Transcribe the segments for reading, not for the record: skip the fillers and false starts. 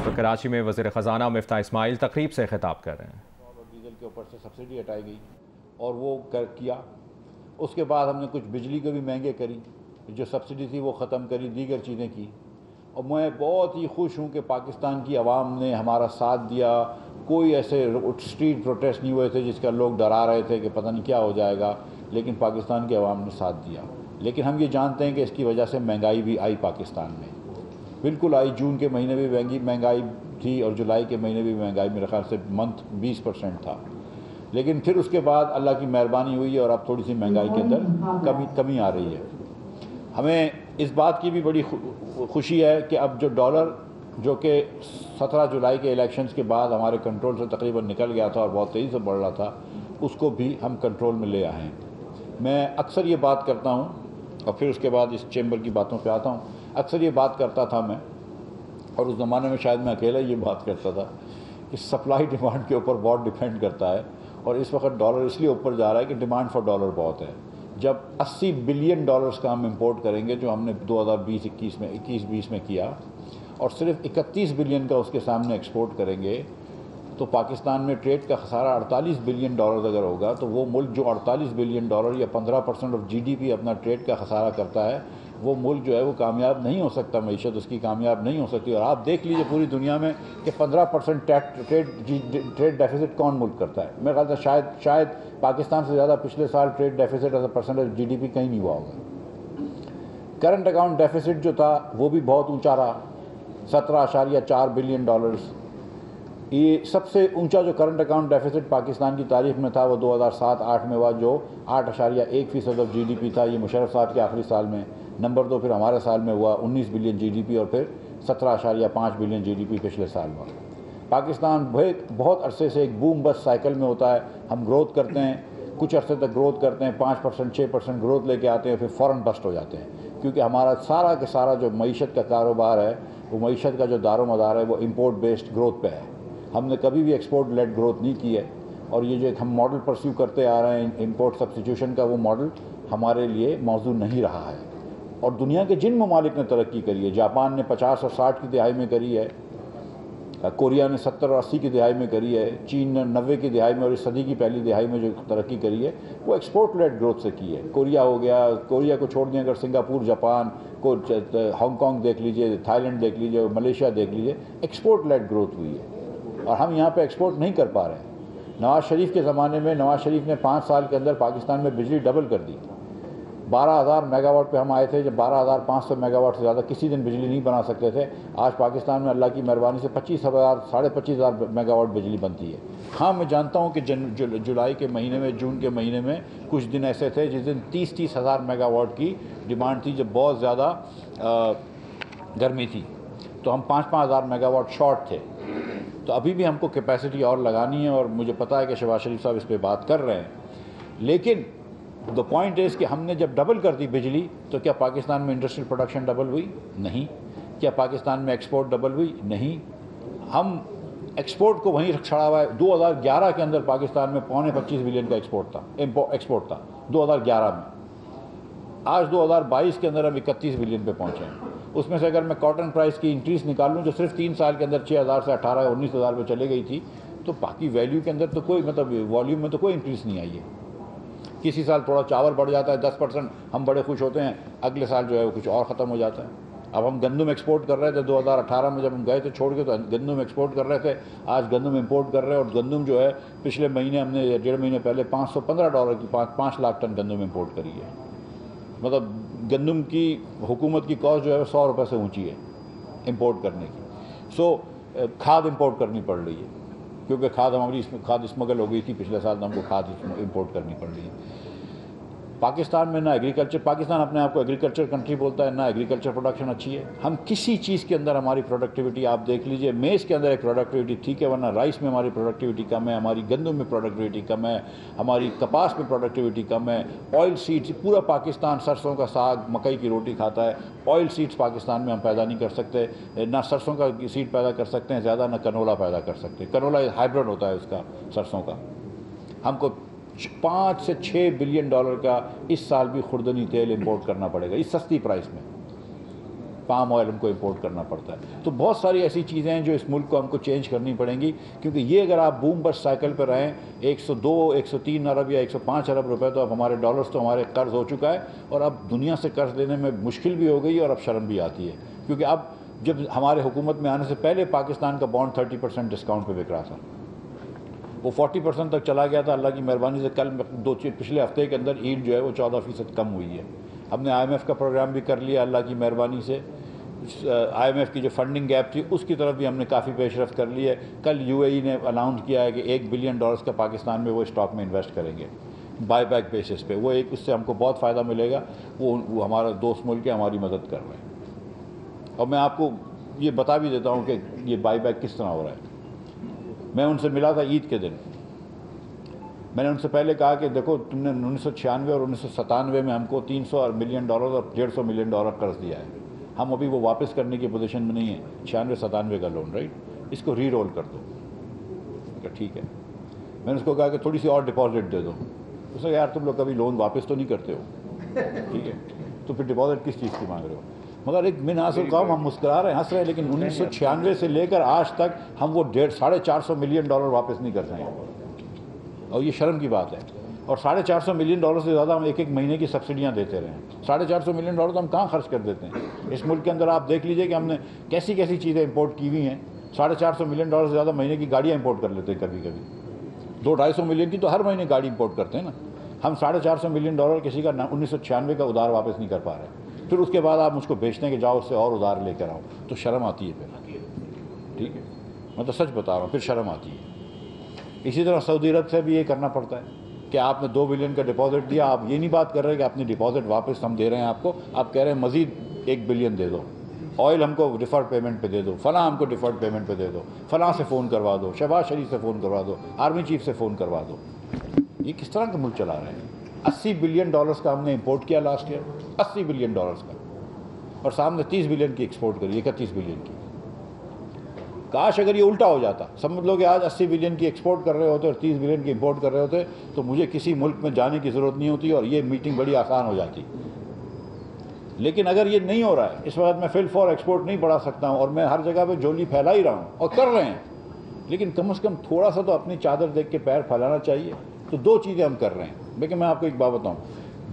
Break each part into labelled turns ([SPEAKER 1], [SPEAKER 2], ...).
[SPEAKER 1] کراچی میں وزیر خزانہ مفتاح اسماعیل تقریب سے خطاب کر رہے ہیں۔
[SPEAKER 2] ڈیزل کے اوپر سے سبسڈی ہٹائی گئی اور وہ کیا، اس کے بعد ہم نے کچھ بجلی کو بھی مہنگے کری، جو سبسڈی تھی وہ ختم کری، دیگر چیزیں کی، اور میں بہت ہی خوش ہوں کہ پاکستان کی عوام نے ہمارا ساتھ دیا۔ کوئی ایسے اسٹریٹ پروٹیسٹ نہیں ہوئے تھے جس کا لوگ ڈرا رہے تھے کہ پتہ نہیں کیا ہو جائے گا، لیکن پاکستان کی عوام نے ساتھ دیا۔ لیکن ہم یہ جانتے ہیں کہ اس کی وجہ سے مہنگائی بھی آئی پاکستان میں، بالکل آئی۔ جون کے مہینے بھی مہنگائی تھی اور جولائی کے مہینے بھی مہنگائی میرے خیال سے 20% تھا، لیکن پھر اس کے بعد اللہ کی مہربانی ہوئی اور اب تھوڑی سی مہنگائی کے اندر کمی آ رہی ہے۔ ہمیں اس بات کی بھی بڑی خوشی ہے کہ اب جو ڈالر جو کہ 17 جولائی کے الیکشنز کے بعد ہمارے کنٹرول سے تقریباً نکل گیا تھا اور بہت تیزی سے بڑھ رہا تھا، اس کو بھی ہم کنٹرول میں لے آئے ہیں۔ میں اکثر یہ بات کرتا ہوں اور پھر اس کے بعد اس چیمبر کی باتوں پہ آتا ہوں۔ اکثر یہ بات کرتا تھا میں، اور اس زمانے میں شاید میں اکیلا یہ بات کرتا تھا کہ سپلائی ڈیمانڈ کے اوپر بہت ڈیپینڈ کرتا ہے، اور اس وقت ڈالر اس لیے اوپر جا رہا ہے کہ ڈیمانڈ فار ڈالر بہت ہے۔ جب 80 بلین ڈالرز کا ہم امپورٹ کریں گے، جو ہم نے 2020 میں کیا، اور صرف 31 بلین کا اس کے سامنے ایکسپورٹ کریں گے، تو پاکستان میں ٹریڈ کا خسارہ 48 بلین ڈالرز اگر ہوگا، تو وہ ملک جو 48 بلین ڈالر یا 15% آف GDP اپنا ٹریڈ کا خسارہ کرتا ہے، وہ ملک جو ہے وہ کامیاب نہیں ہو سکتا، معیشت اس کی کامیاب نہیں ہو سکتی۔ اور آپ دیکھ لیجئے پوری دنیا میں کہ 15% ٹریڈ ڈیفیسٹ کون ملک کرتا ہے؟ میرے خیال سے شاید پاکستان سے زیادہ پچھلے سال trade deficit as a percentage GDP کہیں نہیں ہوا ہوگا۔ کرنٹ اکاؤنٹ ڈیفیسٹ جو تھا وہ بھی بہت اونچا رہا، 17.4 بلین ڈالرز۔ یہ سب سے اونچا جو کرنٹ اکاؤنٹ ڈیفیسٹ پاکستان کی تاریخ میں تھا وہ 2007-8 میں ہوا، جو 8.1% آف GDP تھا، یہ مشرف صاحب کے آخری سال میں۔ نمبر 2 پھر ہمارے سال میں ہوا 19 بلین GDP، اور پھر 17.5 بلین GDP پچھلے سال ہوا۔ پاکستان بہت عرصے سے ایک بوم بس سائیکل میں ہوتا ہے، ہم گروتھ کرتے ہیں، کچھ عرصے تک گروتھ کرتے ہیں، 5% 6% گروتھ لے کے آتے ہیں، پھر فوراً بسٹ ہو جاتے ہیں، کیونکہ ہمارا سارا کے سارا جو معیشت کا کاروبار ہے، وہ معیشت کا جو دار و مدار ہے وہ امپورٹ بیسڈ گروتھ پہ ہے۔ ہم نے کبھی بھی ایکسپورٹ لیڈ گروتھ نہیں کی ہے، اور یہ جو ایک ہم ماڈل پرسیو کرتے آ رہے ہیں امپورٹ سبسٹیوشن کا، وہ ماڈل ہمارے لیے موزوں نہیں رہا ہے۔ اور دنیا کے جن ممالک نے ترقی کری ہے، جاپان نے 50 اور 60 کی دہائی میں کری ہے، کوریا نے 70 اور 80 کی دہائی میں کری ہے، چین نے 90 کی دہائی میں اور اس صدی کی پہلی دہائی میں جو ترقی کری ہے وہ ایکسپورٹ لیڈ گروتھ سے کی ہے۔ کوریا ہو گیا، کوریا کو چھوڑ دیں اگر سنگاپور، جاپان کو، ہانگ کانگ دیکھ لیجئے، تھائی لینڈ دیکھ لیجئے، ملیشیا دیکھ لیجئے، ایکسپورٹ لیڈ گروتھ ہوئی ہے، اور ہم یہاں پہ ایکسپورٹ نہیں کر پا رہے ہیں۔ نواز شریف کے زمانے میں نواز شریف نے 5 سال کے اندر پاکستان میں بجلی ڈبل کر دی۔ 12,000 میگا واٹ پہ ہم آئے تھے، جب 12,500 میگا واٹ سے زیادہ کسی دن بجلی نہیں بنا سکتے تھے۔ آج پاکستان میں اللہ کی مہربانی سے 25,000 25,500 میگا واٹ بجلی بنتی ہے۔ ہاں میں جانتا ہوں کہ جولائی کے مہینے میں، جون کے مہینے میں کچھ دن ایسے تھے جس دن 30,000 میگا واٹ کی ڈیمانڈ تھی، جب بہت زیادہ گرمی تھی، تو ہم 5,000 میگا واٹ شارٹ تھے۔ تو ابھی بھی ہم کو کیپیسٹی اور لگانی ہے، اور مجھے پتہ ہے کہ شہباز شریف صاحب اس پہ بات کر رہے ہیں، لیکن the point is کہ ہم نے جب ڈبل کر دی بجلی، تو کیا پاکستان میں انڈسٹریل پروڈکشن ڈبل ہوئی؟ نہیں۔ کیا پاکستان میں ایکسپورٹ ڈبل ہوئی؟ نہیں۔ ہم ایکسپورٹ کو وہیں چھڑا ہوا ہے۔ 2011 کے اندر پاکستان میں 25 بلین کا ایکسپورٹ تھا 2011 میں۔ آج 2022 کے اندر ہم 31 بلین پہ پہنچے ہیں۔ اس میں سے اگر میں کاٹن پرائس کی انکریز نکال لوں، جو صرف 3 سال کے اندر 6,000 سے 18-19,000 پہ چلے گئی تھی، تو باقی ویلیو کے اندر تو کوئی والیوم میں تو کوئی انکریز نہیں آئی ہے۔ کسی سال تھوڑا چاول بڑھ جاتا ہے 10%، ہم بڑے خوش ہوتے ہیں، اگلے سال جو ہے وہ کچھ اور ختم ہو جاتا ہے۔ اب ہم گندم ایکسپورٹ کر رہے تھے 2018 میں، جب ہم گئے تھے چھوڑ کے، تو گندم ایکسپورٹ کر رہے تھے، آج گندم امپورٹ کر رہے ہیں، اور گندم جو ہے پچھلے مہینے ہم نے 1.5 مہینے پہلے $515 کی 5 لاکھ ٹن گندم امپورٹ کری ہے۔ مطلب گندم کی حکومت کی کاسٹ جو ہے وہ $100 سے اونچی ہے امپورٹ کرنے کی۔ کھاد امپورٹ کرنی پڑ رہی ہے، کیونکہ کھاد اسمگل ہو گئی تھی پچھلے سال، تو ہم کو کھاد امپورٹ کرنی پڑ رہی ہے۔ پاکستان میں نہ ایگریکلچر، پاکستان اپنے آپ کو ایگریکلچر کنٹری بولتا ہے، نہ ایگریکلچر پروڈکشن اچھی ہے۔ ہم کسی چیز کے اندر ہماری پروڈکٹیوٹی آپ دیکھ لیجئے، میز کے اندر ایک پروڈکٹیوٹی ٹھیک ہے، ورنہ رائس میں ہماری پروڈکٹیوٹی کم ہے، ہماری گندم میں پروڈکٹیوٹی کم ہے، ہماری کپاس میں پروڈکٹیوٹی کم ہے، آئل سیڈس، پورا پاکستان سرسوں کا ساگ، مکئی کی روٹی کھاتا ہے، آئل سیڈس پاکستان میں ہم پیدا نہیں کر سکتے، نہ سرسوں کا سیڈ پیدا کر سکتے ہیں زیادہ، نہ کنولا پیدا کر سکتے۔ کنولا ہائیبرڈ ہوتا ہے اس کا، سرسوں کا۔ ہم کو 5 سے 6 بلین ڈالر کا اس سال بھی خوردنی تیل امپورٹ کرنا پڑے گا اس سستی پرائس میں۔ پام آئل ہم کو امپورٹ کرنا پڑتا ہے. تو بہت ساری ایسی چیزیں ہیں جو اس ملک کو ہم کو چینج کرنی پڑیں گی, کیونکہ یہ اگر آپ بوم بسٹ سائیکل پہ رہیں 102 103 ارب یا 105 ارب روپے تو اب ہمارے ڈالرز تو ہمارے قرض ہو چکا ہے, اور اب دنیا سے قرض لینے میں مشکل بھی ہو گئی اور اب شرم بھی آتی ہے, کیونکہ اب جب ہمارے حکومت میں آنے سے پہلے پاکستان کا بانڈ 30% ڈسکاؤنٹ پہ بک رہا تھا, وہ 40% تک چلا گیا تھا. اللہ کی مہربانی سے کل پچھلے ہفتے کے اندر ایلڈ جو ہے وہ 14% کم ہوئی ہے. ہم نے آئی ایم ایف کا پروگرام بھی کر لیا اللہ کی مہربانی سے. آئی ایم ایف کی جو فنڈنگ گیپ تھی اس کی طرف بھی ہم نے کافی پیش رفت کر لی ہے. کل یو اے ای نے اناؤنس کیا ہے کہ $1 بلین کا پاکستان میں وہ اسٹاک میں انویسٹ کریں گے بائی بیک بیسس پہ. وہ اس سے ہم کو بہت فائدہ ملے گا. وہ ہمارا دوست ملک ہے, ہماری مدد کر رہے ہیں. اور میں آپ کو یہ بتا بھی دیتا ہوں کہ یہ بائی بیک کس طرح ہو رہا ہے. میں ان سے ملا تھا عید کے دن. میں نے ان سے پہلے کہا کہ دیکھو تم نے 1996 اور 1997 میں ہم کو $300 ملین اور $150 ملین قرض دیا ہے. ہم ابھی وہ واپس کرنے کی پوزیشن میں نہیں ہیں. 96-97 کا لون, رائٹ, اس کو ری رول کر دو. ٹھیک ہے. میں نے اس کو کہا کہ تھوڑی سی اور ڈپازٹ دے دو. اس نے کہا یار تم لوگ کبھی لون واپس تو نہیں کرتے ہو, ٹھیک ہے, تو پھر ڈپازٹ کس چیز کی مانگ رہے ہو. مگر ایک مناسب کام, ہم مسکرا رہے ہیں ہنس رہے ہیں, لیکن 1996 سے لے کر آج تک ہم وہ $450 ملین واپس نہیں کر سکیں, اور یہ شرم کی بات ہے. اور $450 ملین سے زیادہ ہم ایک مہینے کی سبسڈیاں دیتے رہے ہیں. $450 ملین تو ہم کہاں خرچ کر دیتے ہیں. اس ملک کے اندر آپ دیکھ لیجئے کہ ہم نے کیسی کیسی چیزیں امپورٹ کی ہوئی ہیں. $450 ملین سے زیادہ مہینے کی گاڑیاں امپورٹ کر لیتے ہیں کبھی کبھی. 200-250 ملین کی تو ہر مہینے گاڑی امپورٹ کرتے ہیں نا. ہم $450 ملین کسی کا 1996 کا ادھار واپس نہیں کر پا رہے. پھر اس کے بعد آپ مجھ کو بیچتے ہیں کہ جاؤ اس سے اور ادھار لے کر آؤ, تو شرم آتی ہے پھر. ٹھیک ہے, میں تو سچ بتا رہا ہوں, پھر شرم آتی ہے. اسی طرح سعودی عرب سے بھی یہ کرنا پڑتا ہے کہ آپ نے $2 بلین کا ڈپازٹ دیا, آپ یہ نہیں بات کر رہے کہ اپنی ڈپازٹ واپس ہم دے رہے ہیں آپ کو, آپ کہہ رہے ہیں مزید $1 بلین دے دو, آئل ہم کو ڈیفرڈ پیمنٹ پہ دے دو, فلاں ہم کو ڈیفرڈ پیمنٹ پہ دے دو, فلاں سے فون کروا دو, شہباز شریف سے فون کروا دو, آرمی چیف سے فون کروا دو. یہ کس طرح کا ملک چلا رہے ہیں. $80 بلین کا ہم نے امپورٹ کیا لاسٹ ایئر, $80 بلین کا, اور سامنے 30 بلین کی ایکسپورٹ کری, 31 بلین کی. کاش اگر یہ الٹا ہو جاتا, سمجھ لو کہ آج 80 بلین کی ایکسپورٹ کر رہے ہوتے اور 30 بلین کی امپورٹ کر رہے ہوتے, تو مجھے کسی ملک میں جانے کی ضرورت نہیں ہوتی اور یہ میٹنگ بڑی آسان ہو جاتی. لیکن اگر یہ نہیں ہو رہا ہے, اس وقت میں فل فور ایکسپورٹ نہیں بڑھا سکتا ہوں, اور میں ہر جگہ پہ جولی پھیلا ہی رہا ہوں, اور کر رہے ہیں, لیکن کم از کم تھوڑا سا تو اپنی چادر دیکھ کے پیر پھیلانا چاہیے. تو 2 چیزیں ہم کر رہے ہیں. لیکن میں آپ کو ایک بات بتاؤں,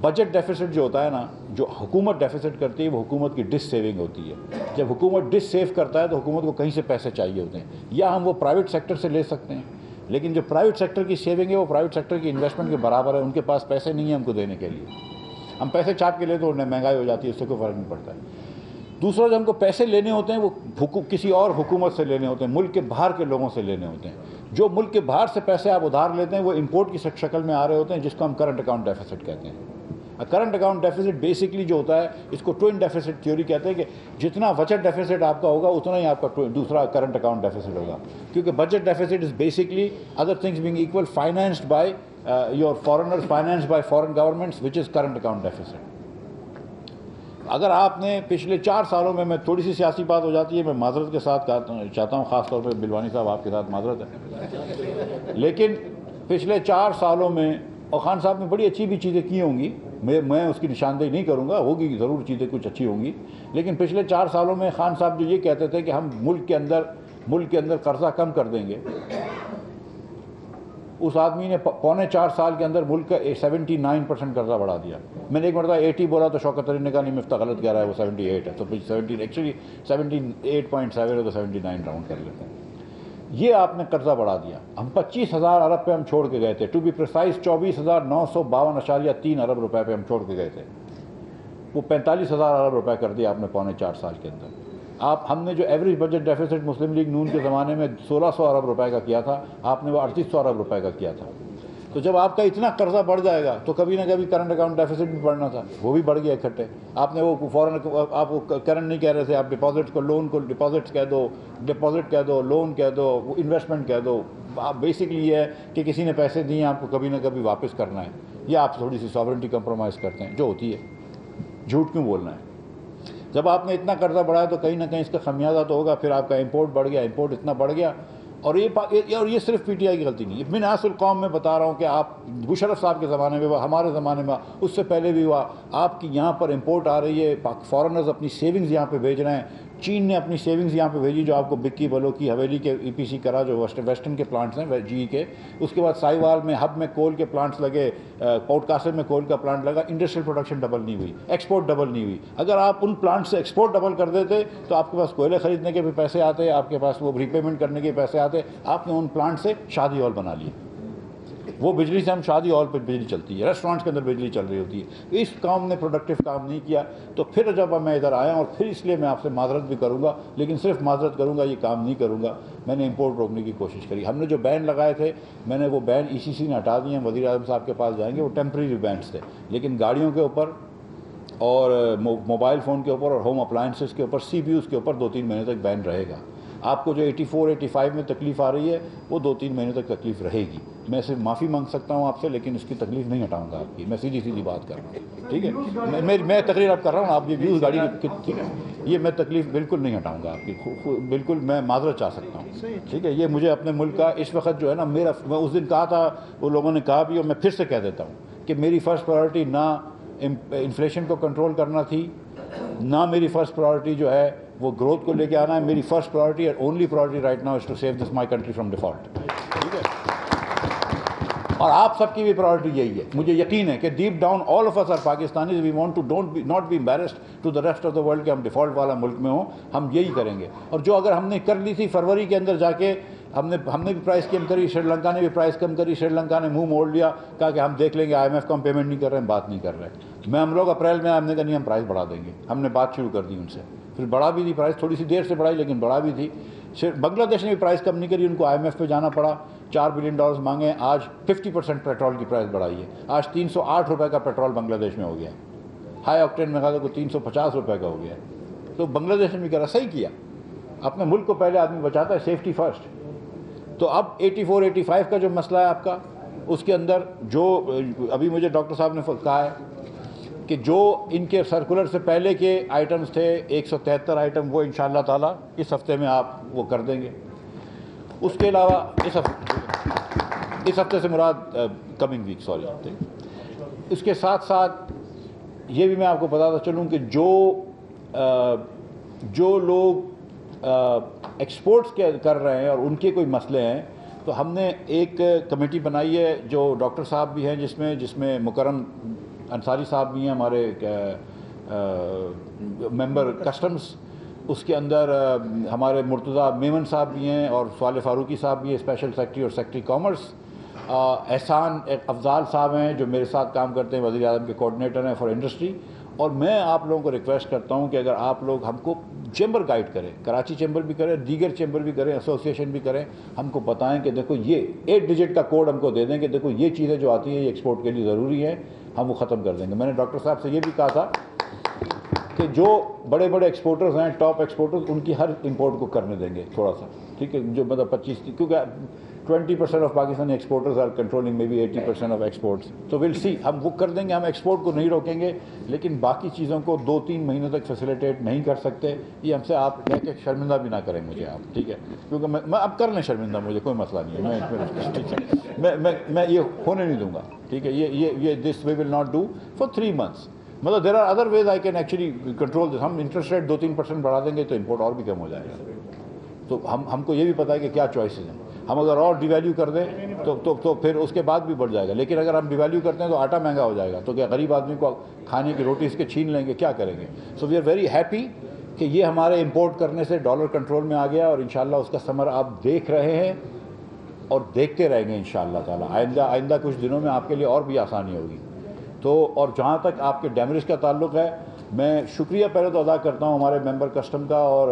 [SPEAKER 2] بجٹ ڈیفیسٹ جو ہوتا ہے نا, جو حکومت ڈیفیسٹ کرتی ہے وہ حکومت کی ڈس سیونگ ہوتی ہے. جب حکومت ڈس سیو کرتا ہے تو حکومت کو کہیں سے پیسے چاہیے ہوتے ہیں, یا ہم وہ پرائیویٹ سیکٹر سے لے سکتے ہیں, لیکن جو پرائیویٹ سیکٹر کی سیونگ ہے وہ پرائیویٹ سیکٹر کی انویسٹمنٹ کے برابر ہے. ان کے پاس پیسے نہیں ہیں ہم کو دینے کے لیے. ہم پیسے چھاپ کے لے تو انہیں مہنگائی ہو جاتی ہے, اس سے کوئی فرق نہیں پڑتا ہے. دوسرا, جو ہم کو پیسے لینے ہوتے ہیں وہ کسی اور حکومت سے لینے ہوتے ہیں, ملک کے باہر کے لوگوں سے لینے ہوتے ہیں. جو ملک کے باہر سے پیسے آپ ادھار لیتے ہیں وہ امپورٹ کی شکل میں آ رہے ہوتے ہیں, جس کو ہم کرنٹ اکاؤنٹ ڈیفیسٹ کہتے ہیں. کرنٹ اکاؤنٹ ڈیفیسٹ بیسکلی جو ہوتا ہے, اس کو ٹوئن ڈیفیسٹ تھیوری کہتے ہیں, کہ جتنا بجٹ ڈیفیسٹ آپ کا ہوگا اتنا ہی آپ کا دوسرا کرنٹ اکاؤنٹ ڈیفیسٹ ہوگا. کیونکہ budget deficit is basically other things being equal financed by your foreigners, financed by foreign governments, which is current account deficit. اگر آپ نے پچھلے 4 سالوں میں تھوڑی سی سیاسی بات ہو جاتی ہے, میں معذرت کے ساتھ چاہتا ہوں, خاص طور پہ بلوانی صاحب آپ کے ساتھ معذرت ہے, لیکن پچھلے 4 سالوں میں, اور خان صاحب نے بڑی اچھی بھی چیزیں کی ہوں گی, میں اس کی نشاندہی نہیں کروں گا, ہوگی ضرور چیزیں کچھ اچھی ہوں گی, لیکن پچھلے 4 سالوں میں خان صاحب جو یہ کہتے تھے کہ ہم ملک کے اندر قرضہ کم کر دیں گے, اس آدمی نے 3.25 سال کے اندر ملک کا 79% قرضہ بڑھا دیا. میں نے ایک مرتبہ 80 بولا تو شوکت علی نے کہا نہیں مفتہ غلط کہہ رہا ہے, وہ 78 ہے, تو 17 ایکچولی 78.7 ہے تو 79 راؤنڈ کر لیتے ہیں. یہ آپ نے قرضہ بڑھا دیا. ہم 25,000 ارب پہ ہم چھوڑ کے گئے تھے, ٹو بی پریسائز 24,952.3 ارب روپے پہ ہم چھوڑ کے گئے تھے. وہ 45,000 ارب روپے کر دیا آپ نے 3.25 سال کے اندر. ہم نے جو ایوریج بجٹ ڈیفیسٹ مسلم لیگ نون کے زمانے میں 1,600 ارب روپے کا کیا تھا, آپ نے وہ 3,800 ارب روپے کا کیا تھا. تو جب آپ کا اتنا قرضہ بڑھ جائے گا تو کبھی نہ کبھی کرنٹ اکاؤنٹ ڈیفیسٹ بھی بڑھنا تھا, وہ بھی بڑھ گیا اکٹھے. آپ نے وہ فوراً, آپ وہ کرنٹ نہیں کہہ رہے تھے, آپ ڈپازٹ کو لون کو ڈپازٹ کہہ دو, ڈپازٹ کہہ دو, لون کہہ دو, انویسٹمنٹ کہہ دو. آپ بیسکلی یہ ہے کہ کسی نے پیسے دیے آپ کو کبھی نہ کبھی واپس کرنا ہے, یا آپ تھوڑی سی ساورنٹی کمپرومائز کرتے ہیں, جو ہوتی ہے. جھوٹ کیوں بولنا ہے؟ جب آپ نے اتنا قرضہ بڑھایا تو کہیں نہ کہیں اس کا خمیازہ تو ہوگا. پھر آپ کا امپورٹ بڑھ گیا, امپورٹ اتنا بڑھ گیا اور یہ صرف پی ٹی آئی کی غلطی نہیں ہے، من آس القوم میں بتا رہا ہوں کہ آپ مشرف صاحب کے زمانے میں ہوا، ہمارے زمانے میں اس سے پہلے بھی ہوا، آپ کی یہاں پر امپورٹ آ رہی ہے، فارنرز اپنی سیونگز یہاں پہ بھیج رہے ہیں، چین نے اپنی سیونگز یہاں پہ بھیجی جو آپ کو بکی بلوکی حویلی کے ای پی سی کرا جو ویسٹرن کے پلانٹس ہیں جی کے، اس کے بعد سائیوال میں ہب میں کول کے پلانٹس لگے، پورٹ قاسم میں کول کا پلانٹ لگا، انڈسٹریل پروڈکشن ڈبل نہیں ہوئی، ایکسپورٹ ڈبل نہیں ہوئی۔ اگر آپ ان پلانٹ سے ایکسپورٹ ڈبل کر دیتے تو آپ کے پاس کوئلے خریدنے کے بھی پیسے آتے، آپ کے پاس وہ ری پیمنٹ کرنے کے پیسے آتے، آپ نے ان پلانٹ سے شادی ہال بنا لیے، وہ بجلی سے ہم شادی ہال پہ بجلی چلتی ہے، ریسٹورانٹس کے اندر بجلی چل رہی ہوتی ہے۔ اس کام نے پروڈکٹیو کام نہیں کیا، تو پھر جب میں ادھر آیا اور پھر اس لیے میں آپ سے معذرت بھی کروں گا، لیکن صرف معذرت کروں گا، یہ کام نہیں کروں گا۔ میں نے امپورٹ روکنے کی کوشش کری، ہم نے جو بین لگائے تھے میں نے وہ بین ای سی سی نے ہٹا دیے ہیں، وزیر اعظم صاحب کے پاس جائیں گے، وہ ٹیمپریری بینس تھے، لیکن گاڑیوں کے اوپر اور موبائل فون کے اوپر اور ہوم اپلائنسز کے اوپر سی پی یوز کے اوپر 2-3 مہینے تک بین رہے گا۔ آپ کو جو 84-85 میں تکلیف آ رہی ہے وہ 2-3 مہینے تک تکلیف رہے گی۔ میں صرف معافی مانگ سکتا ہوں آپ سے، لیکن اس کی تکلیف نہیں ہٹاؤں گا آپ کی، میں سیدھی بات کر رہا ہوں، ٹھیک ہے؟ میں تقریر اب کر رہا ہوں، آپ یہ ویوز گاڑی کی، ٹھیک ہے، یہ میں تکلیف بالکل نہیں ہٹاؤں گا آپ کی، بالکل میں معذرت چاہ سکتا ہوں، ٹھیک ہے؟ یہ مجھے اپنے ملک کا اس وقت جو ہے نا، میں اس دن کہا تھا، وہ لوگوں نے کہا بھی اور میں پھر سے کہہ دیتا ہوں کہ میری فرسٹ پرائرٹی نہ انفلیشن کو کنٹرول کرنا تھی، نہ میری فرسٹ پرائرٹی جو ہے وہ گروتھ کو لے کے آنا ہے۔ میری فرسٹ پرائرٹی اور only priority right now is to save this my country from default, ٹھیک ہے؟ اور آپ سب کی بھی پرائرٹی یہی ہے، مجھے یقین ہے کہ deep down all of us are Pakistanis, we want to not be embarrassed to the rest of the world کہ ہم ڈیفالٹ والا ملک میں ہوں، ہم یہی کریں گے۔ اور جو اگر ہم نے کر لی تھی فروری کے اندر جا کے، ہم نے بھی پرائز کم کری، سری لنکا نے بھی پرائز کم کری، سری لنکا نے منہ موڑ لیا، کہا کہ ہم دیکھ لیں گے، آئی ایم ایف کو ہم پیمنٹ نہیں کر رہے ہیں، بات نہیں کر رہے۔ ہم لوگ اپریل میں ہم نے کہا نہیں ہم پرائز بڑھا دیں گے، ہم نے بات شروع کر دی ان سے، پھر بڑھا بھی دی پرائز، تھوڑی سی دیر سے بڑھائی لیکن بڑھا بھی تھی۔ بنگلہ دیش نے بھی پرائز کم نہیں کری، ان کو آئی ایم ایف پہ جانا پڑا، $4 بلین مانگے، آج 50% پیٹرول کی پرائز بڑھائی ہے، آج $308 کا پیٹرول بنگلہ دیش میں ہو گیا ہے، ہائی آکٹین میں کہا تو $350 کا ہو گیا ہے۔ تو بنگلہ دیش نے بھی کہا صحیح کیا، اپنے ملک کو پہلے آدمی بچاتا ہے، سیفٹی فرسٹ۔ تو اب 84-85 کا جو مسئلہ ہے آپ کا، اس کے اندر جو ابھی مجھے ڈاکٹر صاحب نے کہا ہے کہ جو ان کے سرکولر سے پہلے کے آئٹمز تھے 173 آئٹم، وہ انشاءاللہ تعالیٰ اس ہفتے میں آپ وہ کر دیں گے۔ اس کے علاوہ اس ہفتے سے مراد کمنگ ویک، سوری۔ اس کے ساتھ ساتھ یہ بھی میں آپ کو بتاتا چلوں کہ جو لوگ ایکسپورٹس کر رہے ہیں اور ان کے کوئی مسئلے ہیں، تو ہم نے ایک کمیٹی بنائی ہے جو ڈاکٹر صاحب بھی ہیں، جس میں مکرم انصاری صاحب بھی ہیں ہمارے ممبر کسٹمز، اس کے اندر ہمارے مرتضیٰ میمن صاحب بھی ہیں اور صالح فاروقی صاحب بھی ہیں اسپیشل سیکرٹری اور سیکرٹری کامرس، احسان افضال صاحب ہیں جو میرے ساتھ کام کرتے ہیں، وزیر اعظم کے کوآرڈینیٹر ہیں فار انڈسٹری۔ اور میں آپ لوگوں کو ریکویسٹ کرتا ہوں کہ اگر آپ لوگ ہم کو چیمبر گائیڈ کریں، کراچی چیمبر بھی کریں، دیگر چیمبر بھی کریں، ایسوسیشن بھی کریں، ہم کو بتائیں کہ دیکھو یہ 8 ڈیجٹ کا کوڈ ہم کو دے دیں کہ دیکھو یہ چیزیں جو آتی ہیں یہ ایکسپورٹ کے لیے ضروری ہیں، ہم وہ ختم کر دیں گے۔ میں نے ڈاکٹر صاحب سے یہ بھی کہا تھا کہ جو بڑے ایکسپورٹرز ہیں، ٹاپ ایکسپورٹرز، ان کی ہر امپورٹ کو کرنے دیں گے تھوڑا سا، ٹھیک ہے؟ جو مطلب 25، کیونکہ 20% of Pakistani exporters are controlling میں بھی 80% آف ایکسپورٹس، تو ول سی، ہم وہ کر دیں گے، ہم ایکسپورٹ کو نہیں روکیں گے، لیکن باقی چیزوں کو 2-3 مہینوں تک فیسیلیٹیٹ نہیں کر سکتے۔ یہ ہم سے آپ کہہ کے شرمندہ بھی نہ کریں مجھے آپ، ٹھیک ہے؟ کیونکہ میں اب کر لیں شرمندہ، مجھے کوئی مسئلہ نہیں ہے، ٹھیک ہے؟ میں یہ ہونے نہیں دوں گا، ٹھیک ہے؟ یہ this we will not do for 3 months۔ مطلب there are other ways I can actually control this. ہم انٹرسٹ ریٹ 2-3% بڑھا دیں گے تو امپورٹ اور بھی کم ہو جائے گا۔ تو ہم کو یہ بھی پتہ ہے کہ کیا چوائسیز ہیں، ہم اگر اور ڈی ویلیو کر دیں تو پھر اس کے بعد بھی بڑھ جائے گا، لیکن اگر ہم ڈی ویلیو کرتے ہیں تو آٹا مہنگا ہو جائے گا، تو کیا غریب آدمی کو کھانے کی روٹی اس کے چھین لیں گے، کیا کریں گے؟ سو وی آر ویری ہیپی کہ یہ ہمارے امپورٹ کرنے سے ڈالر کنٹرول میں آ گیا، اور انشاءاللہ اس کا ثمر آپ دیکھ رہے ہیں اور دیکھتے رہیں گے انشاءاللہ تعالیٰ۔ آئندہ کچھ دنوں میں آپ کے لیے اور بھی آسانی ہوگی۔ تو اور جہاں تک آپ کے ڈیمیج کا تعلق ہے، میں شکریہ پہلے تو ادا کرتا ہوں ہمارے ممبر کسٹم کا اور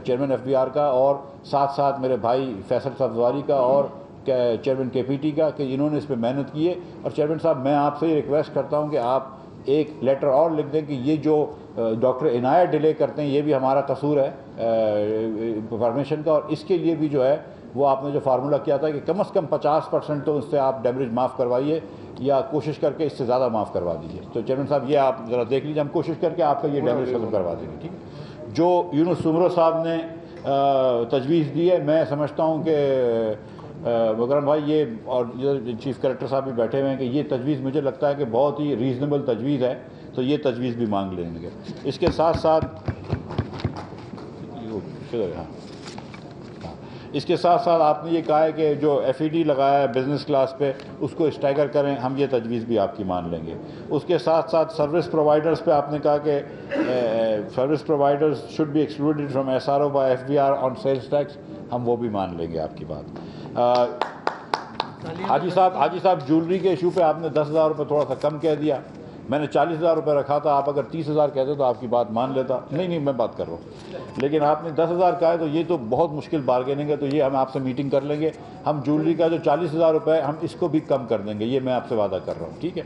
[SPEAKER 2] چیئرمین ایف بی آر کا، اور ساتھ میرے بھائی فیصل صاحب زواری کا اور چیئرمین کے پی ٹی کا، کہ انہوں نے اس پہ محنت کی ہے۔ اور چیئرمین صاحب میں آپ سے یہ ریکویسٹ کرتا ہوں کہ آپ ایک لیٹر اور لکھ دیں کہ یہ جو ڈاکٹر عنایت ڈیلے کرتے ہیں یہ بھی ہمارا قصور ہے انفارمیشن کا، اور اس کے لیے بھی جو ہے وہ آپ نے جو فارمولہ کیا تھا کہ کم از کم 50% تو اس سے آپ ڈیمیج معاف کروائیے، یا کوشش کر کے اس سے زیادہ معاف کروا دیجیے۔ تو چیئرمین صاحب یہ آپ ذرا دیکھ لیجیے، ہم کوشش کر کے آپ کا یہ ڈیمیج ختم کروا دیں گے، ٹھیک ہے؟ جو یونس سمرو صاحب نے تجویز دی ہے. میں سمجھتا ہوں کہ مکرم بھائی یہ اور چیف کلیکٹر صاحب بھی بیٹھے ہوئے ہیں کہ یہ تجویز مجھے لگتا ہے کہ بہت ہی ریزنیبل تجویز ہے, تو یہ تجویز بھی مانگ لیں گے. اس کے ساتھ ساتھ آپ نے یہ کہا ہے کہ جو ایف ای ڈی لگایا ہے بزنس کلاس پہ اس کو اسٹیگر کریں, ہم یہ تجویز بھی آپ کی مان لیں گے. اس کے ساتھ ساتھ سروس پرووائڈرز پہ آپ نے کہا کہ service providers should be excluded from S R O by F B R on sales tax, ہم وہ بھی مان لیں گے آپ کی بات. حاجی صاحب جولری کے ایشو پہ آپ نے 10,000 روپے تھوڑا سا کم کہہ دیا. میں نے 40,000 روپے رکھا تھا, آپ اگر 30,000 کہتے تو آپ کی بات مان لیتا. نہیں میں بات کر رہا ہوں, لیکن آپ نے 10,000 کہا ہے تو یہ تو بہت مشکل بارگیننگ ہے. تو یہ ہم آپ سے میٹنگ کر لیں گے, ہم جولری کا جو 40,000 روپے ہم اس کو بھی کم کر دیں گے, یہ میں آپ سے وعدہ کر رہا ہوں, ٹھیک ہے.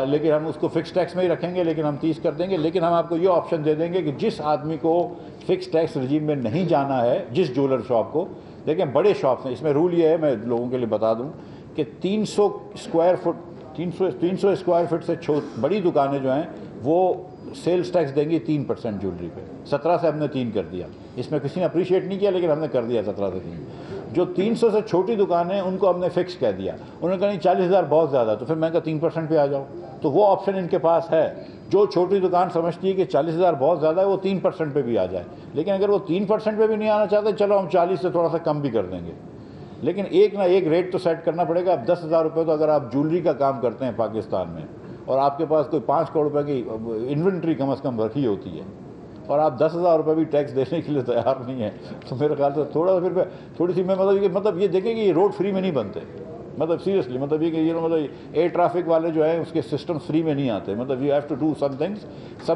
[SPEAKER 2] لیکن ہم اس کو فکس ٹیکس میں ہی رکھیں گے, لیکن ہم 30 کر دیں گے. لیکن ہم آپ کو یہ آپشن دے دیں گے کہ جس آدمی کو فکس ٹیکس رجیم میں نہیں جانا ہے, جس جولر شاپ کو, دیکھیں بڑے شاپس ہیں, اس میں رول یہ ہے, میں لوگوں کے لیے بتا دوں کہ 300 اسکوائر فٹ سے بڑی دکانیں جو ہیں وہ سیلز ٹیکس دیں گی 3% جولری پہ. 17 سے ہم نے 3 کر دیا. اس میں کسی نے اپریشیٹ نہیں کیا, لیکن ہم نے کر دیا 17 سے 3. جو 300 سے چھوٹی دکانیں ان کو ہم نے فکس کہہ دیا. انہوں نے کہا نہیں 40,000 بہت زیادہ, تو پھر میں کہا 3% پہ آ جاؤ. تو وہ آپشن ان کے پاس ہے. جو چھوٹی دکان سمجھتی ہے کہ 40,000 بہت زیادہ ہے, وہ 3% پہ بھی آ جائے. لیکن اگر وہ 3% پہ بھی نہیں آنا چاہتے, چلو ہم 40 سے تھوڑا سا کم بھی کر دیں گے. لیکن ایک نہ ایک ریٹ تو سیٹ کرنا پڑے گا. اب 10,000 روپے تو اگر آپ جولری کا کام کرتے ہیں پاکستان میں, اور آپ کے پاس کوئی 5 کروڑ روپے کی انوینٹری کم از کم رکھی ہوتی ہے, اور آپ 10,000 روپے بھی ٹیکس دینے کے لیے تیار نہیں ہیں, تو میرے خیال سے تھوڑی سی میں مطلب یہ دیکھیں کہ یہ روڈ فری میں نہیں بنتے. مطلب سیریسلی مطلب یہ کہ یہ مطلب ایئر ٹریفک والے جو ہیں اس کے سسٹم فری میں نہیں آتے. مطلب you have to do some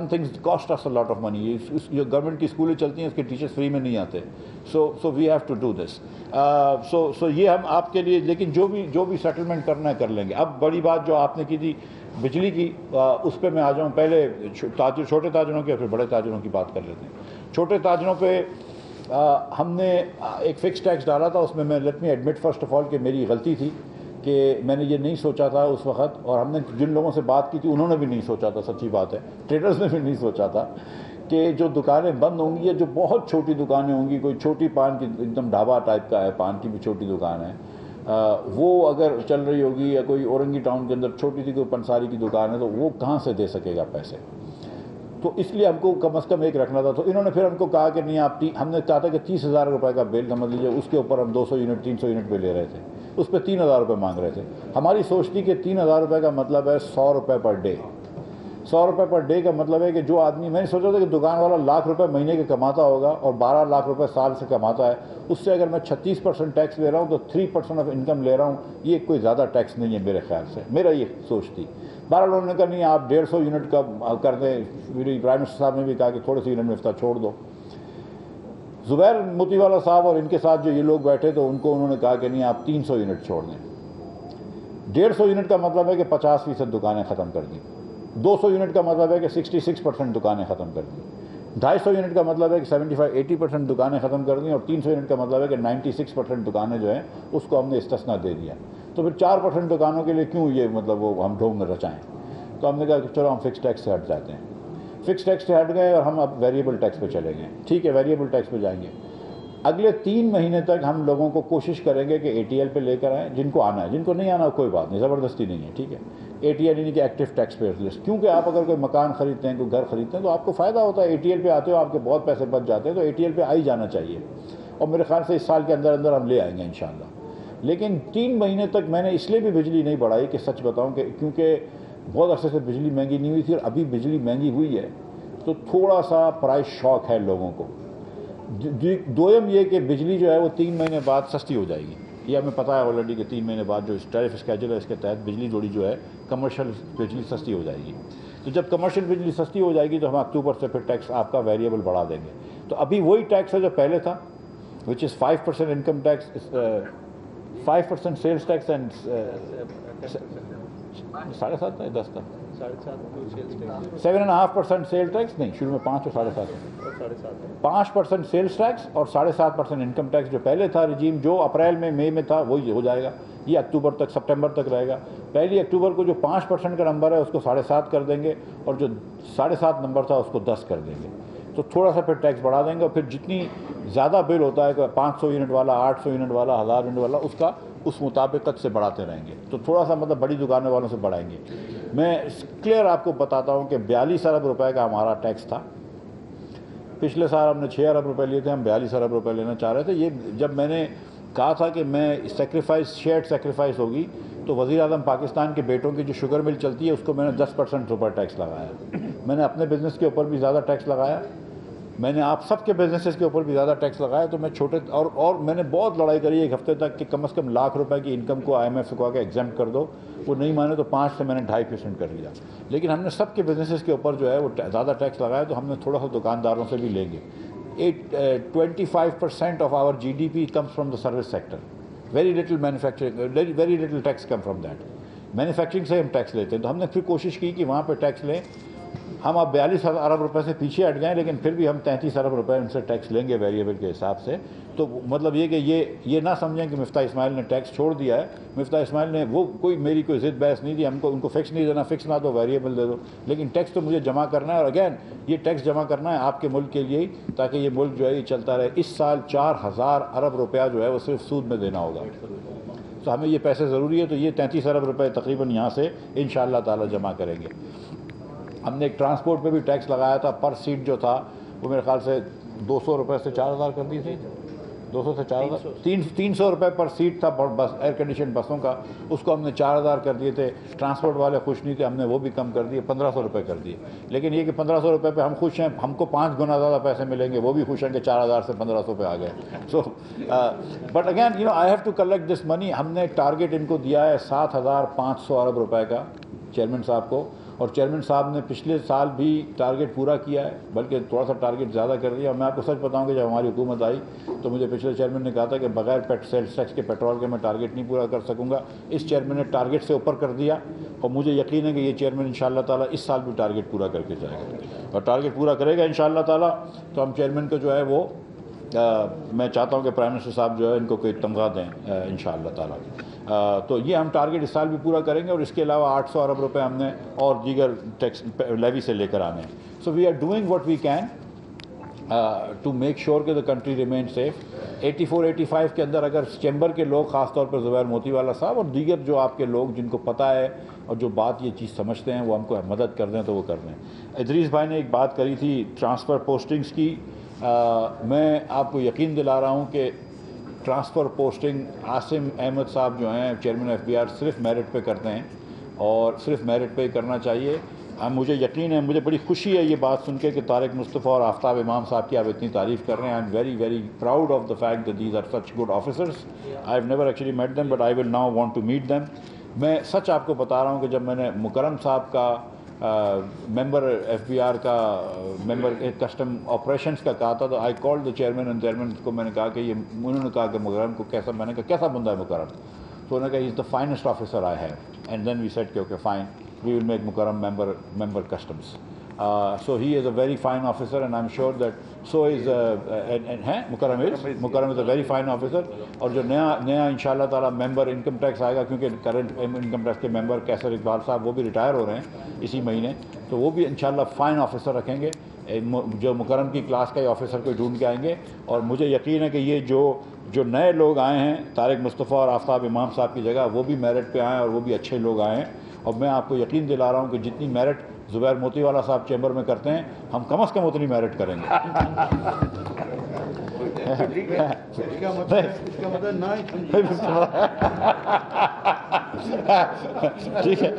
[SPEAKER 2] things cost us a lot of money. جو گورنمنٹ کی اسکولیں چلتی ہیں اس کے ٹیچرس فری میں نہیں آتے. So we have to do this. So یہ ہم آپ کے لیے, لیکن جو بھی سیٹلمنٹ کرنا ہے کر لیں گے. اب بڑی بات جو آپ نے کی تھی بجلی کی, اس پہ میں آ جاؤں. پہلے چھوٹے تاجروں کی اور پھر بڑے تاجروں کی بات کر لیتے ہیں. چھوٹے تاجروں پہ ہم نے ایک فکس ٹیکس ڈالا تھا. اس میں let me admit first of all کہ میری غلطی تھی کہ میں نے یہ نہیں سوچا تھا اس وقت, اور ہم نے جن لوگوں سے بات کی تھی انہوں نے بھی نہیں سوچا تھا. سچی بات ہے, ٹریڈرز نے بھی نہیں سوچا تھا کہ جو دکانیں بند ہوں گی, یا جو بہت چھوٹی دکانیں ہوں گی, کوئی چھوٹی پان کی ایک دم ڈھابا ٹائپ کا ہے, پان کی بھی چھوٹی دکان ہے, وہ اگر چل رہی ہوگی, یا کوئی اورنگی ٹاؤن کے اندر چھوٹی سی کوئی پنساری کی دکان ہے, تو وہ کہاں سے دے سکے گا پیسے. تو اس لیے ہم کو کم از کم ایک رکھنا تھا. تو انہوں نے پھر ہم کو کہا کہ نہیں آپ, ہم نے چاہتا کہ 30,000 روپے کا بل سمجھ لیجیے, اس کے اوپر ہم 200 یونٹ 300 یونٹ پہ لے رہے تھے, اس پہ 3,000 روپے مانگ رہے تھے. ہماری سوچ تھی کہ 3,000 روپے کا مطلب ہے 100 روپے پر ڈے. 100 روپے پر ڈے کا مطلب ہے کہ جو آدمی, میں نے سوچا تھا کہ دکان والا لاکھ روپے مہینے کے کماتا ہوگا اور 12 لاکھ روپے سال سے کماتا ہے, اس سے اگر میں 36% ٹیکس لے رہا ہوں تو 3% آف انکم لے رہا ہوں, یہ کوئی زیادہ ٹیکس نہیں ہے میرے خیال سے. میرا یہ سوچ تھی. بہرحال انہوں نے کہا نہیں آپ 150 یونٹ کا کر دیں. میری پرائم منسٹر صاحب نے بھی کہا کہ تھوڑے سے یونٹ میں افتتاح چھوڑ دو. زبیر موتی والا صاحب اور ان کے ساتھ جو یہ لوگ بیٹھے تو ان کو انہوں نے کہا کہ نہیں آپ 300 یونٹ چھوڑ دیں. 150 یونٹ کا مطلب ہے کہ 50% دکانیں ختم کر دیں. 200 یونٹ کا مطلب ہے کہ 66% دکانیں ختم کر دیں. 250 یونٹ کا مطلب ہے کہ 75-80% دکانیں ختم کر دیں. اور 300 یونٹ کا مطلب ہے کہ 96% دکانیں جو ہیں اس کو ہم نے استثنا دے دیا. تو پھر 4% دکانوں کے لیے کیوں یہ مطلب وہ ہم ڈھونگ رچائیں. تو ہم نے کہا کہ چلو ہم فکس ٹیکس سے ہٹ جاتے ہیں. فکس ٹیکس سے ہٹ گئے اور ہم اب ویریبل ٹیکس پہ چلے گئے. ٹھیک ہے, ویریبل ٹیکس پہ جائیں گے. اگلے 3 مہینے تک ہم لوگوں کو کوشش کریں گے کہ اے ٹی ایل پہ لے کر آئیں. جن کو آنا ہے, جن کو نہیں آنا کوئی بات نہیں, زبردستی نہیں ہے, ٹھیک ہے. اے ٹی ایل یعنی کہ ایکٹیو ٹیکس پیئرز لسٹ. کیونکہ آپ اگر کوئی مکان خریدتے ہیں, کوئی گھر خریدتے ہیں, تو آپ کو فائدہ ہوتا ہے. اے ٹی ایل پہ آتے ہو, آپ کے بہت پیسے بچ جاتے ہیں, تو اے ٹی ایل پہ آ ہی جانا چاہیے. اور میرے خیال سے اس سال کے اندر ہم لے آئیں گے انشاءاللہ. لیکن 3 مہینے تک میں نے اس لیے بھی بجلی نہیں بڑھائی کہ سچ بتاؤں کہ کیونکہ بہت عرصے سے بجلی مہنگی نہیں ہوئی تھی, اور ابھی بجلی مہنگی ہوئی ہے تو تھوڑا سا پرائز شاک ہے لوگوں کو. دوم یہ کہ بجلی جو ہے وہ 3 مہینے بعد سستی ہو جائے گی. یہ ہمیں پتہ ہے آلریڈی کہ 3 مہینے بعد جو ٹیرف اسکیجول ہے اس کے تحت بجلی جوڑی جو ہے کمرشل بجلی سستی ہو جائے گی. تو جب کمرشل بجلی سستی ہو جائے گی تو ہم اکتوبر سے پھر ٹیکس آپ کا ویریبل بڑھا دیں گے. تو ابھی وہی ٹیکس ہے جو پہلے تھا, which is 5% income tax, 5% sales tax and 7.5 تھا 10 تھا 7.5% سیل ٹیکس. نہیں, شروع میں 5 اور 7.5 5% سیلس ٹیکس اور 7.5% انکم ٹیکس جو پہلے تھا رجیم, جو اپریل میں مئی میں تھا وہی ہو جائے گا. یہ اکتوبر تک, سپٹمبر تک رہے گا. 1 اکتوبر کو جو 5% کا نمبر ہے اس کو 7.5 کر دیں گے, اور جو 7.5 نمبر تھا اس کو 10 کر دیں گے. تو تھوڑا سا پھر ٹیکس بڑھا دیں گے، اور پھر جتنی زیادہ بل ہوتا ہے کہ 500 یونٹ والا، 800 یونٹ والا، 1000 یونٹ والا، اس کا اس مطابقت سے بڑھاتے رہیں گے، تو تھوڑا سا مطلب بڑی دکانوں والوں سے بڑھائیں گے۔ میں کلیئر آپ کو بتاتا ہوں کہ 42 ارب روپے کا ہمارا ٹیکس تھا، پچھلے سال ہم نے 6 ارب روپے لیے تھے، ہم 42 ارب روپے لینا چاہ رہے تھے۔ یہ جب میں نے کہا تھا کہ میں سیکریفائس، شیئرڈ سیکریفائس ہوگی، تو وزیر اعظم پاکستان کے بیٹوں کی جو شوگر مل چلتی ہے اس کو میں نے 10% اوپر ٹیکس لگایا۔ میں نے اپنے بزنس کے اوپر بھی زیادہ ٹیکس لگایا، میں نے آپ سب کے بزنسز کے اوپر بھی زیادہ ٹیکس لگایا، تو میں چھوٹے اور میں نے بہت لڑائی کری ایک ہفتے تک کہ کم از کم لاکھ روپے کی انکم کو IMF سے کہا کہ ایگزمپٹ کر دو، وہ نہیں مانے تو 5 سے میں نے 2.5% کر لیا۔ لیکن ہم نے سب کے بزنسز کے اوپر جو ہے وہ زیادہ ٹیکس لگایا، تو ہم نے تھوڑا سا دکانداروں سے بھی لیں گے۔ 25% of our GDP comes from the service sector. Very little manufacturing, very little tax come from that. Manufacturing سے ہم ٹیکس لیتے ہیں، تو ہم نے پھر کوشش کی کہ وہاں پہ ٹیکس لیں۔ ہم اب 42 ارب روپے سے پیچھے ہٹ گئے، لیکن پھر بھی ہم 33 ارب روپے ان سے ٹیکس لیں گے ویریبل کے حساب سے۔ تو مطلب یہ کہ یہ نہ سمجھیں کہ مفتاح اسماعیل نے ٹیکس چھوڑ دیا ہے۔ مفتاح اسماعیل نے وہ میری کوئی ضد بحث نہیں دی، ان کو فکس نہیں دینا، فکس نہ دو، ویریبل دے دو، لیکن ٹیکس تو مجھے جمع کرنا ہے۔ اور اگین یہ ٹیکس جمع کرنا ہے آپ کے ملک کے لیے ہی، تاکہ یہ ملک جو ہے یہ چلتا رہے۔ اس سال 4000 ارب روپیہ جو ہے وہ صرف سود میں دینا ہوگا، تو ہمیں یہ پیسے ضروری ہے۔ تو یہ 33 ارب روپے تقریباً یہاں سے انشاءاللہ تعالی جمع کریں گے۔ ہم نے ایک ٹرانسپورٹ پہ بھی ٹیکس لگایا تھا، پر سیٹ جو تھا وہ میرے خیال سے 200 روپے سے 4000 کر دی تھی، 200 سے 4000، 300 روپے پر سیٹ تھا بس ایئر کنڈیشن بسوں کا، اس کو ہم نے 4000 کر دیے تھے۔ ٹرانسپورٹ والے خوش نہیں تھے، ہم نے وہ بھی کم کر دیے، 1500 روپے کر دیے۔ لیکن یہ کہ 1500 روپے پہ ہم خوش ہیں، ہم کو 5 گنا زیادہ پیسے ملیں گے، وہ بھی خوش ہیں کہ 4000 سے 1500 پہ آ گئے۔ So but again I have to collect this money. ہم نے ٹارگیٹ ان کو دیا ہے 7500 ارب روپے کا چیئرمین صاحب کو، اور چیئرمین صاحب نے پچھلے سال بھی ٹارگیٹ پورا کیا ہے، بلکہ تھوڑا سا ٹارگیٹ زیادہ کر دیا۔ اور میں آپ کو سچ بتاؤں کہ جب ہماری حکومت آئی تو مجھے پچھلے چیئرمین نے کہا تھا کہ بغیر سیلس ٹیکس کے پیٹرول کے میں ٹارگیٹ نہیں پورا کر سکوں گا۔ اس چیئرمین نے ٹارگیٹ سے اوپر کر دیا، اور مجھے یقین ہے کہ یہ چیئرمین انشاءاللہ تعالیٰ اس سال بھی ٹارگیٹ پورا کر کے جائے گا، اور ٹارگیٹ پورا کرے گا انشاءاللہ تعالیٰ۔ تو ہم چیئرمین کو جو ہے وہ میں چاہتا ہوں کہ پرائم منسٹر صاحب جو ہے ان کو کوئی تمغہ دیں انشاءاللہ تعالیٰ۔ تو یہ ہم ٹارگیٹ اس سال بھی پورا کریں گے، اور اس کے علاوہ 800 ارب روپے ہم نے اور دیگر ٹیکس لیوی سے لے کر آنے ہیں۔ So we are doing what we can to make sure کہ دا کنٹری ریمین سیف۔ 84-85 کے اندر اگر چیمبر کے لوگ، خاص طور پر زبیر موتی والا صاحب اور دیگر جو آپ کے لوگ جن کو پتہ ہے اور جو بات یہ چیز سمجھتے ہیں، وہ ہم کو مدد کر دیں تو وہ کر دیں۔ ادریس بھائی نے ایک بات کری تھی ٹرانسفر پوسٹنگز کی، میں آپ کو یقین دلا رہا ہوں کہ ٹرانسفر پوسٹنگ عاصم احمد صاحب جو ہیں چیئرمین FBR صرف میرٹ پہ کرتے ہیں، اور صرف میرٹ پہ ہی کرنا چاہیے۔ مجھے یقین ہے، مجھے بڑی خوشی ہے یہ بات سن کے کہ طارق مصطفیٰ اور آفتاب امام صاحب کی آپ اتنی تعریف کر رہے ہیں۔ I am very very proud of the fact that these are such good officers. I have never actually met them but I will now want to meet them. میں سچ آپ کو بتا رہا ہوں کہ جب میں نے مکرم صاحب کا ممبر FBR کا ممبر کسٹم آپریشنس کا کہا تھا، تو آئی کال دا چیئرمین اینڈ چیئرمین کو میں نے کہا کہ یہ انہوں نے کہا کہ مکرم کو کیسا، میں نے کہا کیسا بندہ ہے مکرم؟ تو انہوں نے کہا he is the finest officer I have, and then we said کہ okay fine we will make Mukarram member customs. So he is a very fine officer and I'm sure that so is Mukarram is a very fine officer۔ اور جو نیا انشاءاللہ تعالیٰ ممبر income tax آئے گا، کیونکہ current income tax کے ممبر کیسر اقبال صاحب وہ بھی ریٹائر ہو رہے ہیں اسی مہینے، تو وہ بھی انشاءاللہ فائن آفیسر رکھیں گے، جو مکرم کی کلاس کا ہی آفیسر کو ڈھونڈ کے آئیں گے۔ اور مجھے یقین ہے کہ یہ جو نئے لوگ آئے ہیں طارق مصطفیٰ اور آفتاب امام صاحب کی جگہ، وہ بھی میرٹ پہ آئے ہیں اور وہ بھی اچھے لوگ آئے ہیں۔ اور میں آپ کو یقین دلا رہا ہوں کہ جتنی میرٹ زبیر موتی والا صاحب چیمبر میں کرتے ہیں، ہم کم از کم اتنی میرٹ کریں گے۔ ٹھیک ہے،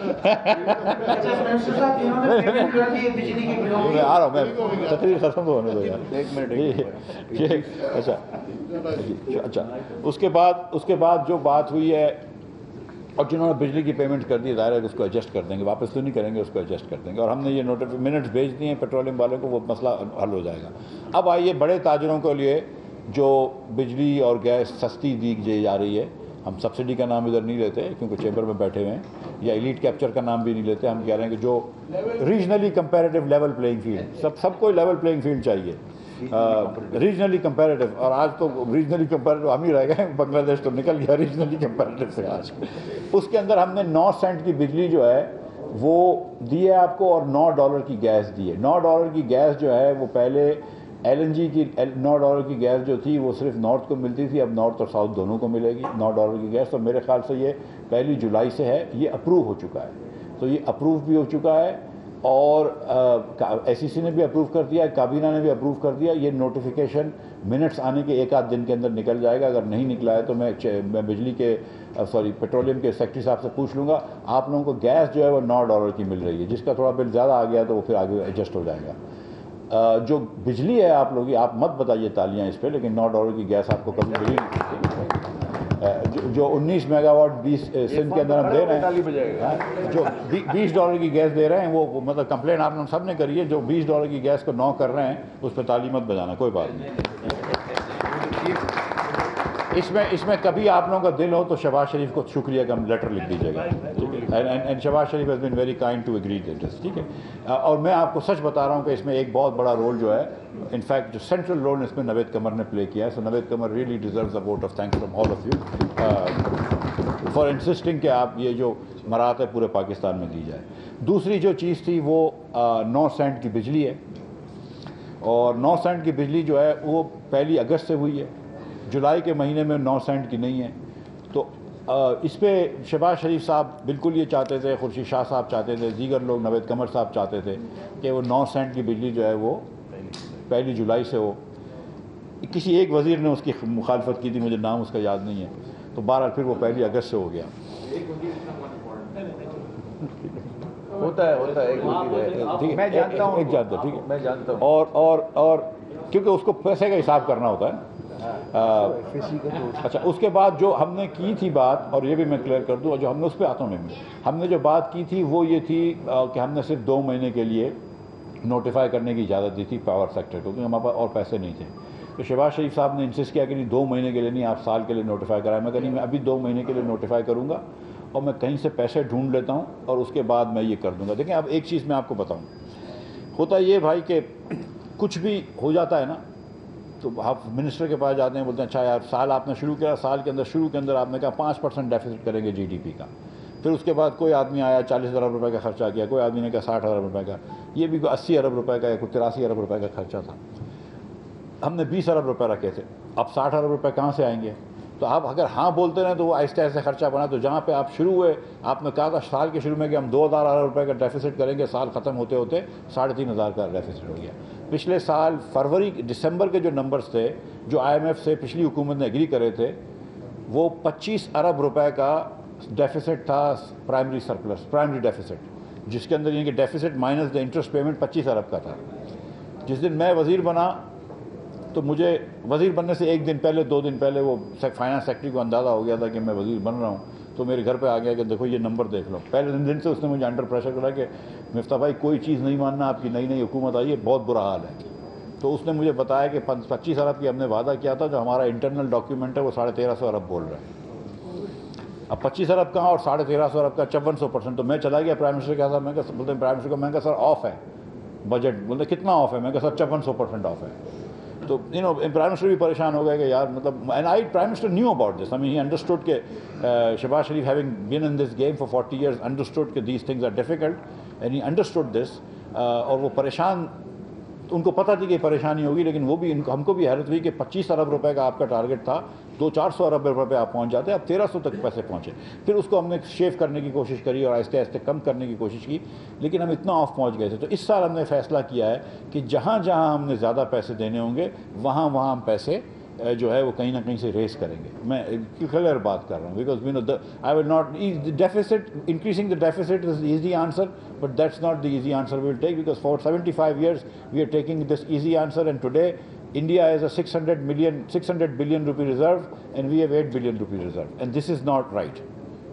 [SPEAKER 2] میں آ رہا ہوں، میں تقریر ختم ہونے دو یار، ایک منٹ۔ اچھا، اس کے بعد جو بات ہوئی ہے، اور جنہوں نے بجلی کی پیمنٹ کر دی، ظاہر ہے کہ اس کو ایڈجسٹ کر دیں گے، واپس تو نہیں کریں گے، اس کو ایڈجسٹ کر دیں گے۔ اور ہم نے یہ منٹس بھیج دیے ہیں پیٹرولیم والوں کو، وہ مسئلہ حل ہو جائے گا۔ اب آئیے بڑے تاجروں کے لیے جو بجلی اور گیس سستی دی جا رہی ہے، ہم سبسڈی کا نام ادھر نہیں لیتے کیونکہ چیمبر میں بیٹھے ہوئے ہیں، یا ایلیٹ کیپچر کا نام بھی نہیں لیتے، ہم کہہ رہے ہیں کہ جو regionally competitive level playing field, سب کو لیول پلینگ فیلڈ چاہیے، ریجنلی کمپیریٹیو۔ اور آج تو ریجنلی کمپیریٹیو ہم ہی رہ گئے، بنگلہ دیش تو نکل گیا ریجنلی کمپیریٹیو سے آج۔ اس کے اندر ہم نے 9 سینٹ کی بجلی جو ہے وہ دی ہے آپ کو، اور $9 کی گیس دی ہے۔ $9 کی گیس جو ہے وہ پہلے LNG کی $9 کی گیس جو تھی وہ صرف نارتھ کو ملتی تھی، اب نارتھ اور ساؤتھ دونوں کو ملے گی $9 کی گیس، تو میرے خیال سے یہ 1 جولائی سے ہے، یہ اپروو ہو چکا ہے، تو یہ اپروو بھی ہو چکا ہے، اور SEC نے بھی اپروو کر دیا ہے، کابینہ نے بھی اپروو کر دیا۔ یہ نوٹیفیکیشن منٹس آنے کے 1 آدھ دن کے اندر نکل جائے گا، اگر نہیں نکلا ہے تو میں بجلی کے پیٹرولیم کے سیکٹری صاحب سے پوچھ لوں گا، آپ لوگوں کو گیس جو ہے وہ $9 کی مل رہی ہے، جس کا تھوڑا بل زیادہ آ گیا تو وہ پھر آگے ایڈجسٹ ہو جائے گا۔ جو بجلی ہے آپ لوگ، آپ مت بتائیے تالیاں اس پہ، لیکن $9 کی گیس آپ کو کبھی ملی نہیں۔ جو 19 میگا واٹ 20 سندھ کے اندر ہم دے رہے ہیں، جو $20 کی گیس دے رہے ہیں، وہ مطلب کمپلین آپ لوگ سب نے کری ہے، جو $20 کی گیس کو 9 کر رہے ہیں اس پہ تالی مت بجانا، کوئی بات نہیں۔ اس میں کبھی آپ لوگوں کا دل ہو تو شہباز شریف کو شکریہ کا لیٹر لکھ دیجیے گا، ٹھیک ہے، and Shehbaz Sharif has been very kind to agree this, ٹھیک ہے۔ اور میں آپ کو سچ بتا رہا ہوں کہ اس میں ایک بہت بڑا رول جو ہے، انفیکٹ جو سینٹرل رول اس میں نوید قمر نے پلے کیا ہے، so Naveed Qamar really deserves a vote of thanks from all of you for insisting کہ آپ یہ جو مراحت ہے پورے پاکستان میں دی جائے۔ دوسری جو چیز تھی وہ 9 سینٹ کی بجلی ہے، اور 9 سینٹ کی بجلی جو ہے وہ 1 اگست سے ہوئی ہے، جولائی کے مہینے میں 9 سینٹ کی نہیں ہے، تو اس پہ شہباز شریف صاحب بالکل یہ چاہتے تھے، خورشید شاہ صاحب چاہتے تھے، دیگر لوگ نوید قمر صاحب چاہتے تھے کہ وہ 9 سینٹ کی بجلی جو ہے وہ 1 جولائی سے ہو۔ کسی ایک وزیر نے اس کی مخالفت کی تھی، مجھے نام اس کا یاد نہیں ہے، تو بہرحال پھر وہ 1 اگست سے ہو گیا۔
[SPEAKER 3] ہوتا ہے
[SPEAKER 2] میں جانتا ہوں، ایک جانتا، ٹھیک ہے، میں جانتا ہوں، اور کیونکہ اس کو پیسے کا حساب کرنا ہوتا ہے۔ اچھا، اس کے بعد جو ہم نے کی تھی بات، اور یہ بھی میں کلیئر کر دوں، اور جو ہم نے اس پہ آتا ہوں میں، ہم نے جو بات کی تھی وہ یہ تھی کہ ہم نے صرف 2 مہینے کے لیے نوٹیفائی کرنے کی اجازت دی تھی پاور سیکٹر کو، کیونکہ ہمارے پاس اور پیسے نہیں تھے، تو شہباز شریف صاحب نے انسسٹ کیا کہ نہیں 2 مہینے کے لیے نہیں، آپ سال کے لیے نوٹیفائی کرائیں۔ میں کہا نہیں، میں ابھی 2 مہینے کے لیے نوٹیفائی کروں گا، اور میں کہیں سے پیسے ڈھونڈ لیتا ہوں اور اس کے بعد میں یہ کر دوں گا۔ دیکھیں اب ایک چیز میں آپ کو بتاؤں، ہوتا یہ بھائی کہ کچھ بھی ہو جاتا ہے نا، تو آپ منسٹر کے پاس جاتے ہیں، بولتے ہیں اچھا یار سال آپ نے شروع کیا، سال کے اندر آپ نے کہا 5% ڈیفیسٹ کریں گے GDP کا، پھر اس کے بعد کوئی آدمی آیا 40 ارب روپے کا خرچہ کیا، کوئی آدمی نے کہا 60 ارب روپے کا، یہ بھی کوئی 80 ارب روپے کا یا کوئی 83 ارب روپے کا خرچہ تھا، ہم نے 20 ارب روپے رکھے تھے، اب 60 ارب روپے کہاں سے آئیں گے؟ تو آپ اگر ہاں بولتے رہے تو وہ آہستہ آہستہ خرچہ بنا، تو جہاں پہ آپ شروع ہوئے، آپ نے کہا تھا سال کے شروع میں کہ ہم 2000 ارب روپے کا ڈیفیسٹ کریں گے، سال ختم ہوتے ہوتے 3500 کا ڈیفیسٹ ہو گیا۔ پچھلے سال دسمبر کے جو نمبرز تھے، جو IMF سے پچھلی حکومت نے ایگری کرے تھے، وہ 25 ارب روپے کا ڈیفیسٹ تھا، پرائمری ڈیفیسٹ، جس کے اندر یہ کہ deficits minus the interest payment 25 ارب کا تھا۔ جس دن میں وزیر بنا تو مجھے وزیر بننے سے 1 دن پہلے 2 دن پہلے وہ فائنانس سیکٹری کو اندازہ ہو گیا تھا کہ میں وزیر بن رہا ہوں، تو میرے گھر پہ آ گیا کہ دیکھو یہ نمبر دیکھ لو۔ پہلے دن سے اس نے مجھے انڈر پریشر کرا کہ مفتاح بھائی کوئی چیز نہیں ماننا، آپ کی نئی حکومت آئی ہے، بہت برا حال ہے۔ تو اس نے مجھے بتایا کہ 25 ارب کی ہم نے وعدہ کیا تھا، جو ہمارا انٹرنل ڈاکیومنٹ ہے وہ 1350 ارب بول رہا ہے۔ اب 25 ارب کہاں اور 1350 ارب کا 54%۔ تو میں چلا گیا پرائم منسٹر کے ساتھ، میں کہا بولتے ہیں پرائم منسٹر کو، میں کہا سر آف ہے بجٹ، بولتے کتنا آف ہے، میں کہا سر 54% آف ہے۔ تو پرائم منسٹر بھی پریشان ہو گئے کہ یار مطلب، and prime minister knew about this, he understood کہ Shahbaz Sharif having been in this game for 40 years understood کہ these things are difficult, and he understood this, اور وہ پریشان، ان کو پتہ تھی کہ پریشانی ہوگی، لیکن وہ بھی ہم کو بھی حیرت ہوئی کہ 25 ارب روپے کا آپ کا ٹارگٹ تھا، 200-400 ارب روپے پہ آپ پہنچ جاتے، اب 1300 تک پیسے پہنچے۔ پھر اس کو ہم نے شیو کرنے کی کوشش کری اور آہستہ آہستہ کم کرنے کی کوشش کی، لیکن ہم اتنا آف پہنچ گئے تھے۔ تو اس سال ہم نے فیصلہ کیا ہے کہ جہاں جہاں ہم نے زیادہ پیسے دینے ہوں گے، وہاں ہم پیسے جو ہے وہ کہیں نہ کہیں سے ریز کریں گے۔ میں کلیئر بات کر رہا ہوں، because I will not deficit, increasing the deficit is easy answer, but that's not the easy answer we will take, because for 75 years we are taking this easy answer, and today India has a 600 billion rupee reserve and we have 8 billion rupee reserve, and this is not right.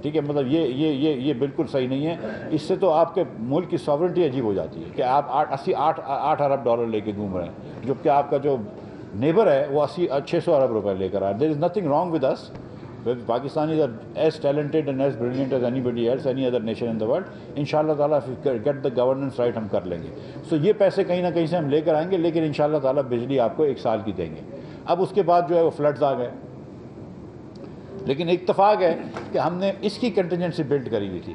[SPEAKER 2] ٹھیک ہے، مطلب یہ بالکل صحیح نہیں ہے۔ اس سے تو آپ کے ملک کی ساورنٹی عجیب ہو جاتی ہے کہ آپ 8 ارب ڈالر لے کے گھوم رہے ہیں، جبکہ آپ کا جو نیبر ہے وہ 600 ارب روپے لے کر آئے۔ There is nothing wrong with us, Pakistan is as talented and as brilliant as anybody else, any other nation in the world. Inshallah ta'ala if we get the governance right ہم کر لیں گے۔ سو یہ پیسے کہیں نہ کہیں سے ہم لے کر آئیں گے، لیکن انشاءاللہ تعالیٰ بجلی آپ کو 1 سال کی دیں گے۔ اب اس کے بعد جو ہے وہ فلڈز آ گئے، لیکن اتفاق ہے کہ ہم نے اس کی کنٹینجنسی بلڈ کری ہوئی تھی